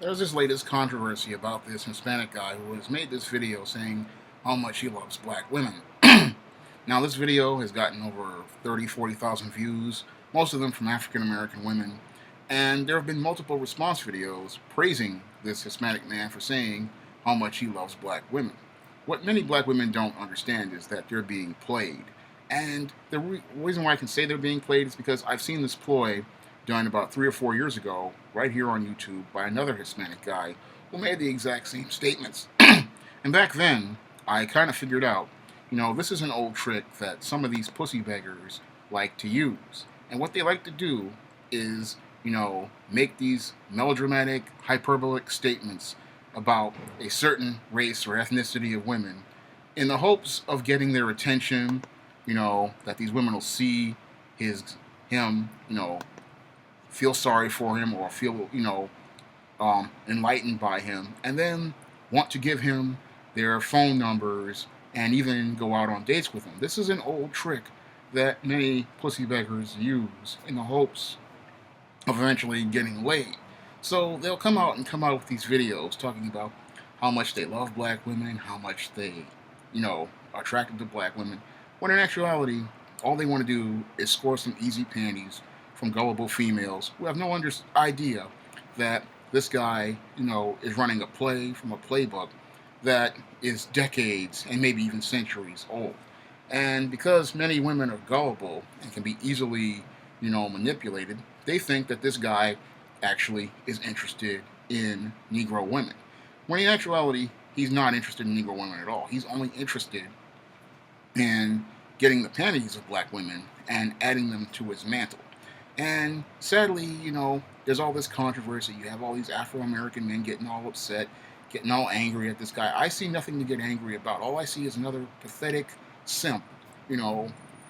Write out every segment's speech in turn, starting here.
There's this latest controversy about this Hispanic guy who has made this video saying how much he loves black women. Now, this video has gotten over 30, 40,000 views, most of them from African American women, and there have been multiple response videos praising this Hispanic man for saying how much he loves black women. What many black women don't understand is that they're being played. And the reason why I can say they're being played is because I've seen this ploy done about 3 or 4 years ago, right here on YouTube, by another Hispanic guy who made the exact same statements. And back then, I kind of figured out, this is an old trick that some of these pussy beggars like to use. And what they like to do is, make these melodramatic, hyperbolic statements about a certain race or ethnicity of women in the hopes of getting their attention, that these women will see him, feel sorry for him or feel, enlightened by him, and then want to give him their phone numbers and even go out on dates with him. This is an old trick that many pussy beggars use in the hopes of eventually getting laid. So they'll come out with these videos talking about how much they love black women, how much they, are attracted to black women, when in actuality, all they want to do is score some easy panties from gullible females who have no idea that this guy, is running a play from a playbook that is decades and maybe even centuries old. And because many women are gullible and can be easily, manipulated, they think that this guy actually is interested in Negro women. When in actuality, he's not interested in Negro women at all. He's only interested in getting the panties of black women and adding them to his mantle. And sadly, there's all this controversy. You have all these Afro-American men getting all upset, getting all angry at this guy. I see nothing to get angry about. All I see is another pathetic simp,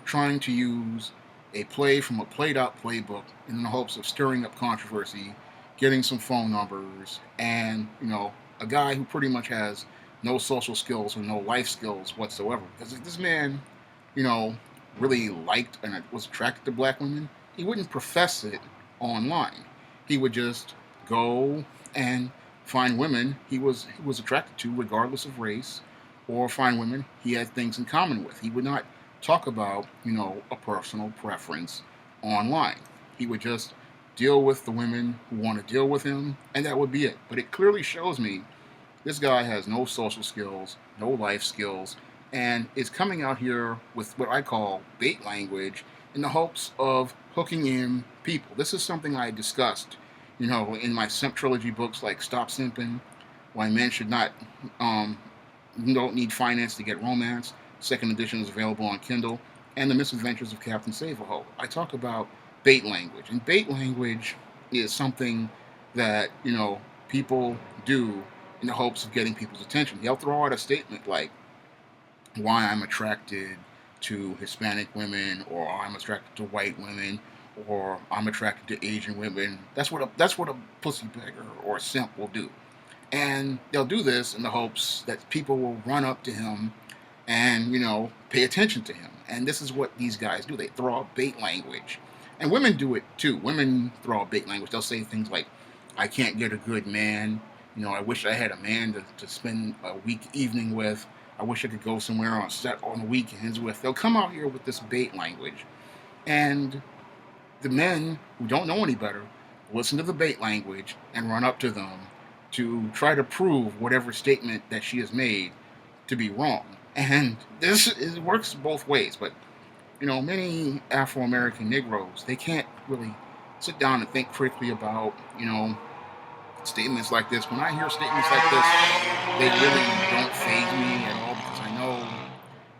trying to use a play from a played-out playbook in the hopes of stirring up controversy, getting some phone numbers, and, a guy who pretty much has no social skills or no life skills whatsoever. Because if this man, you know, really liked and was attracted to black women, he wouldn't profess it online. He would just go and find women he was attracted to, regardless of race, or find women he had things in common with. He would not talk about, a personal preference online. He would just deal with the women who want to deal with him, and that would be it. But it clearly shows me this guy has no social skills, no life skills, and is coming out here with what I call bait language in the hopes of hooking in people. This is something I discussed, in my Simp trilogy books like Stop Simping, Why Men Should Not, You Don't Need Finance to Get Romance. Second edition is available on Kindle, and The Misadventures of Captain Save-A-Ho. I talk about bait language, and bait language is something that, people do in the hopes of getting people's attention. They'll throw out a statement like, why I'm attracted to Hispanic women, or I'm attracted to white women, or I'm attracted to Asian women. That's what a pussy beggar or a simp will do, and they'll do this in the hopes that people will run up to him and pay attention to him. And this is what these guys do. They throw out bait language, and women do it too. Women throw out bait language. They'll say things like, "I can't get a good man." I wish I had a man to spend a week evening with. I wish I could go somewhere on set on the weekends with. They'll come out here with this bait language. And the men who don't know any better listen to the bait language and run up to them to try to prove whatever statement that she has made to be wrong. And works both ways. But, many Afro-American Negroes, they can't really sit down and think critically about, statements like this. When I hear statements like this, they really don't faze me at all, because I know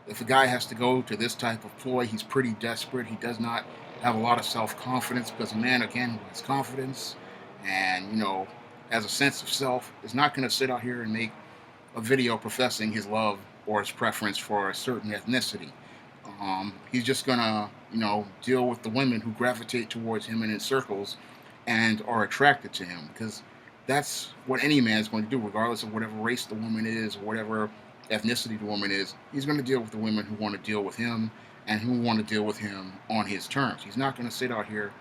if a guy has to go to this type of ploy, he's pretty desperate. He does not have a lot of self-confidence, because a man, again, who has confidence and, has a sense of self, is not going to sit out here and make a video professing his love or his preference for a certain ethnicity. He's just going to, deal with the women who gravitate towards him in his circles and are attracted to him, because that's what any man is going to do, regardless of whatever race the woman is or whatever ethnicity the woman is. He's going to deal with the women who want to deal with him and who want to deal with him on his terms. He's not going to sit out here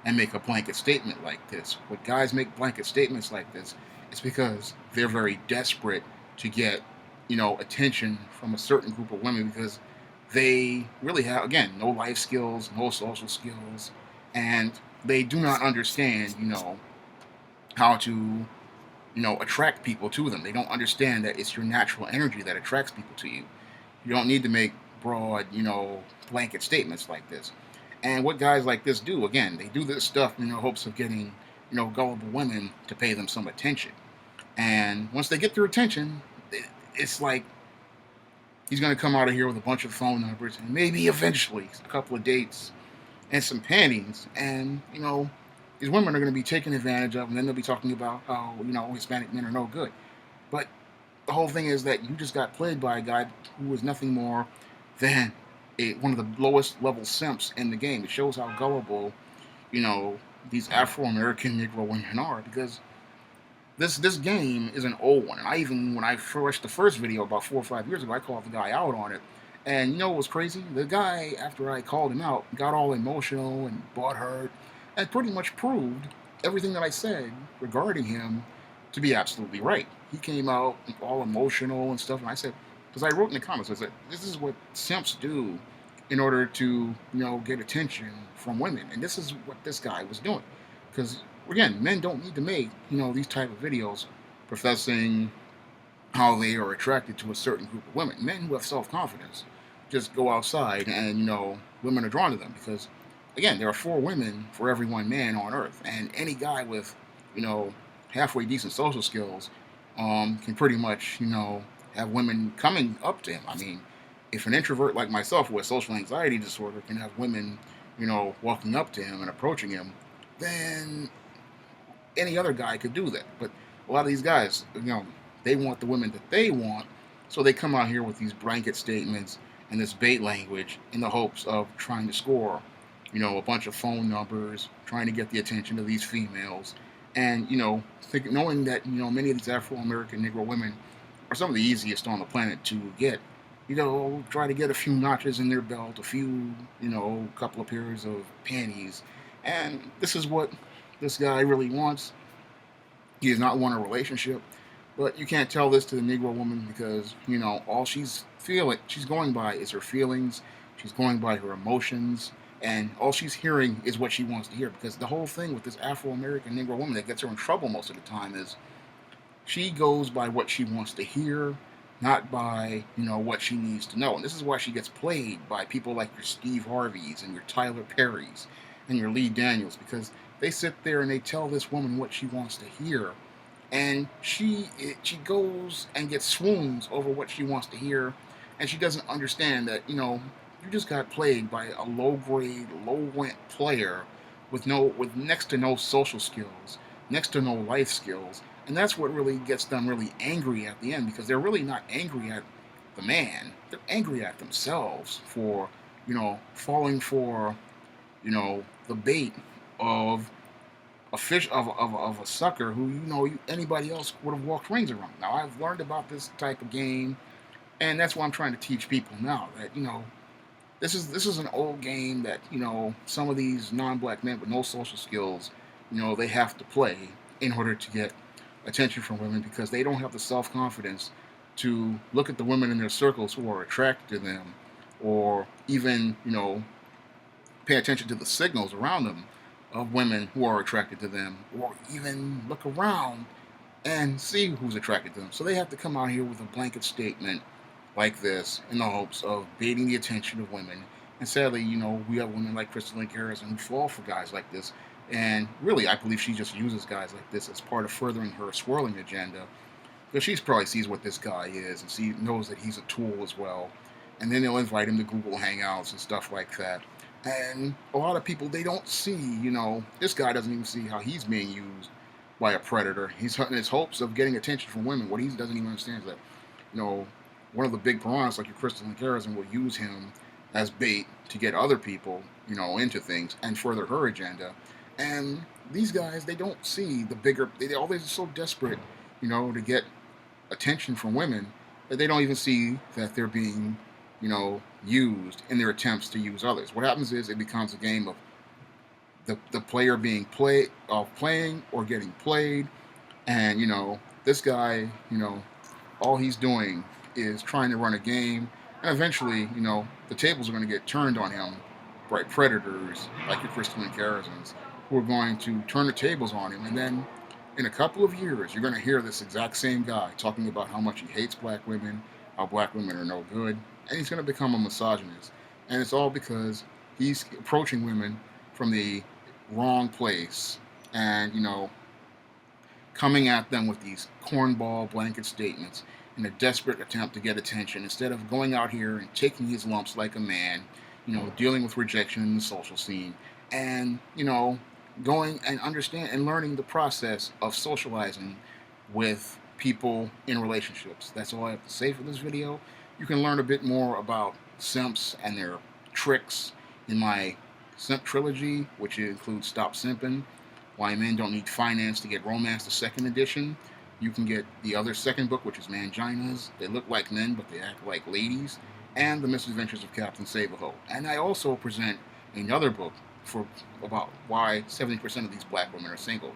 and make a blanket statement like this. When guys make blanket statements like this, It's because they're very desperate to get, attention from a certain group of women because they really have, again, no life skills, no social skills, and they do not understand, how to, attract people to them. They don't understand that it's your natural energy that attracts people to you. You don't need to make broad, blanket statements like this. And what guys like this do, again, they do this stuff in the hopes of getting, gullible women to pay them some attention. And once they get their attention, it's like he's going to come out of here with a bunch of phone numbers and maybe eventually a couple of dates and some panties. And, these women are going to be taken advantage of, and then they'll be talking about how, Hispanic men are no good. But the whole thing is that you just got played by a guy who was nothing more than one of the lowest level simps in the game. It shows how gullible, these Afro-American Negro women are, because this game is an old one. And when I watched the first video about 4 or 5 years ago, I called the guy out on it. And you know what was crazy? The guy, after I called him out, got all emotional and butthurt and pretty much proved everything that I said regarding him to be absolutely right. He came out all emotional and stuff, and I said, because I wrote in the comments, I said, this is what simps do in order to, get attention from women. And this is what this guy was doing. Because, again, men don't need to make, these type of videos professing how they are attracted to a certain group of women. Men who have self-confidence just go outside and, women are drawn to them. Because, again, there are 4 women for every 1 man on Earth. And any guy with, halfway decent social skills can pretty much, have women coming up to him. I mean, if an introvert like myself with social anxiety disorder can have women, walking up to him and approaching him, then any other guy could do that. But a lot of these guys, they want the women that they want, so they come out here with these blanket statements and this bait language in the hopes of trying to score, a bunch of phone numbers, trying to get the attention of these females, and knowing that many of these Afro-American Negro women are some of the easiest on the planet to get. Try to get a few notches in their belt, a few, couple of pairs of panties, and this is what this guy really wants. He does not want a relationship, but you can't tell this to the Negro woman because, all she's going by is her feelings, she's going by her emotions, and all she's hearing is what she wants to hear. Because the whole thing with this Afro-American Negro woman that gets her in trouble most of the time is she goes by what she wants to hear, not by, what she needs to know. And this is why she gets played by people like your Steve Harveys and your Tyler Perrys and your Lee Daniels, because they sit there and they tell this woman what she wants to hear, and she goes and gets swoons over what she wants to hear, and she doesn't understand that, you just got played by a low-grade, low-rent player with next to no social skills, next to no life skills. And that's what really gets them really angry at the end, because they're really not angry at the man. They're angry at themselves for, falling for, the bait of a fish of a sucker who, anybody else would have walked rings around. Now, I've learned about this type of game, and that's why I'm trying to teach people now that, this is an old game that, some of these non-black men with no social skills, they have to play in order to get attention from women, because they don't have the self-confidence to look at the women in their circles who are attracted to them, or even, pay attention to the signals around them of women who are attracted to them, or even look around and see who's attracted to them. So they have to come out here with a blanket statement like this in the hopes of baiting the attention of women. And sadly, we have women like Crystal Lynn Harrison who fall for guys like this. And really, I believe she just uses guys like this as part of furthering her swirling agenda, because she probably sees what this guy is, and she knows that he's a tool as well. And then they'll invite him to Google Hangouts and stuff like that. And a lot of people, they don't see, this guy doesn't even see how he's being used by a predator. He's hunting his hopes of getting attention from women. What he doesn't even understand is that, one of the big piranhas like your Crystal and Harrison will use him as bait to get other people, into things and further her agenda. And these guys, they don't see the bigger, they're always so desperate, to get attention from women, that they don't even see that they're being, used in their attempts to use others. What happens is it becomes a game of the player being playing or getting played, And, this guy, all he's doing is trying to run a game. And eventually, the tables are going to get turned on him by predators like your Crystalline Karazans who are going to turn the tables on him. And then in a couple of years, you're going to hear this exact same guy talking about how much he hates black women, how black women are no good, and he's going to become a misogynist. And it's all because he's approaching women from the wrong place and, coming at them with these cornball blanket statements in a desperate attempt to get attention instead of going out here and taking his lumps like a man, dealing with rejection in the social scene, and, going and understand and learning the process of socializing with people in relationships. That's all I have to say for this video. You can learn a bit more about simps and their tricks in my simp trilogy, which includes Stop Simping, Why Men Don't Need Finance to Get Romance, the second edition. You can get the other second book, which is Manginas. They look like men, but they act like ladies. And The Misadventures of Captain Save-A-Ho. And I also present another book for about why 70% of these black women are single.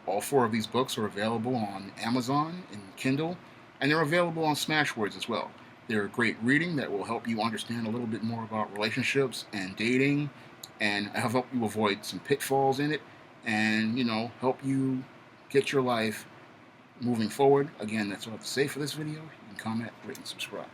All four of these books are available on Amazon and Kindle, and they're available on Smashwords as well. They're great reading that will help you understand a little bit more about relationships and dating, and help you avoid some pitfalls in it, and help you get your life moving forward. Again, that's all I have to say for this video. You can comment, rate, and subscribe.